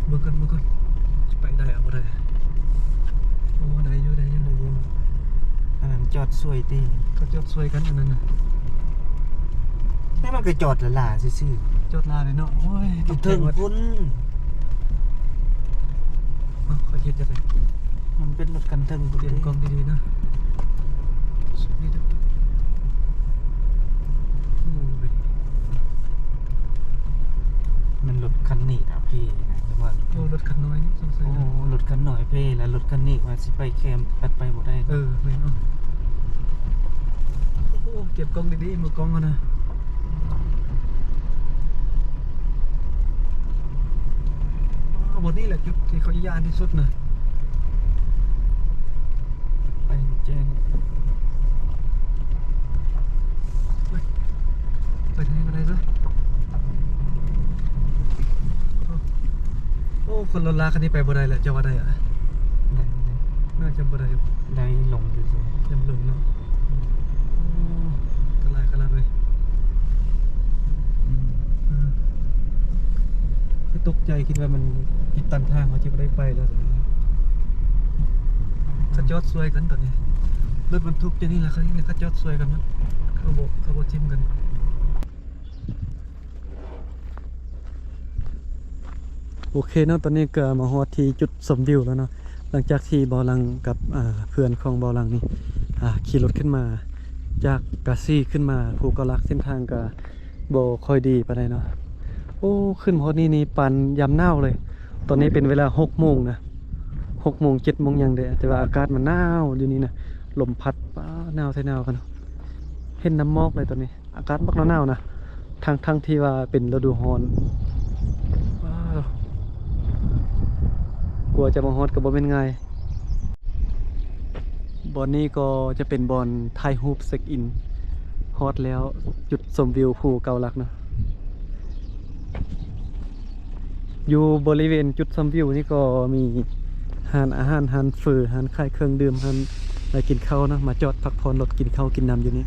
เมื่อก่อนจะไปได้เอาบ่ได้โอ้ได้อยู่ได้อยู่ได้อยู่ อันนั้นจอดสวยตี เขาจอดช่วยกันอันนั้นน่ะ นี่มันก็จอดละล่าซื่อ จอดลาเลยเนาะโอ้ย ๆต้องถึง หมด พุ่น ขอคิดจะไป มันเป็นรถกันถึงพุ่น เตรียมกล้องดีๆนะนี่ดูโอ้ย มันรถคันนี้นะพี่นะแต่ว่า โอ้รถคันน้อยนี่สงสัย โอ้ นะ รถคันหน่อยเพ่แล้วรถคันนี้ว่าสิไปแคมปัดไปบ่ได้ ไม่เนาะโอ้เก็บกล้องดีๆมือกล้องก่อนนะบทนี้แหละจุดที่เขาย่านที่สุดนะ ไปแจ้ง ไปทางนี้ก็ได้ซะโอ้คนรถลากคันนี้ไปบ่ได้แหละจะว่าได้อะ ได้ น่าจะบ่ได้ ได้ลงอยู่สิ ยังหลงเนาะโอ้กระไรเลยคือตกใจคิดว่ามันติดตันทางเขาจะไม่ได้ไปแล้วเขาจอดซวยกันตอนนี้รถบรรทุกจะนี่แหละเขาเนี่ยเขาจอดซวยกันนะเขาโบจิ้มกันโอเคเนาะตอนนี้ก็มาฮอดที่จุดชมวิวแล้วเนาะหลังจากที่บอลังกับเพื่อนของบอลังนี่ขี่รถขึ้นมาจากกาซี่ขึ้นมาภูกรักเส้นทางก็บ่ค่อยดีปานใดเนาะโอ้ขึ้นฮอดนี่ปันยามหนาวเลยตอนนี้เป็นเวลา6 โมงนะ6 โมง 7 โมงยังเด้แต่ว่าอากาศมันหนาวอยู่นี่นะลมพัดป้าหนาวแท้หนาวกันเนาะเห็นน้ำหมอกเลยตอนนี้อากาศบักหนาวนะทั้งที่ว่าเป็นฤดูร้อนว้าวกลัวจะมาฮอดก็บ่เป็นไงบอนนี้ก็จะเป็นบอนถ่ายรูปเช็คอินฮอดแล้วจุดชมวิวภูเกาลักเนาะอยู่บริเวณจุดชมวิวนี่ก็มีร้านอาหารร้านเฟอร้านขายเครื่องดื่มร้านอะไรกินข้าวเนาะมาจอดพักผ่อนรถกินข้าวกินน้ำอยู่นี่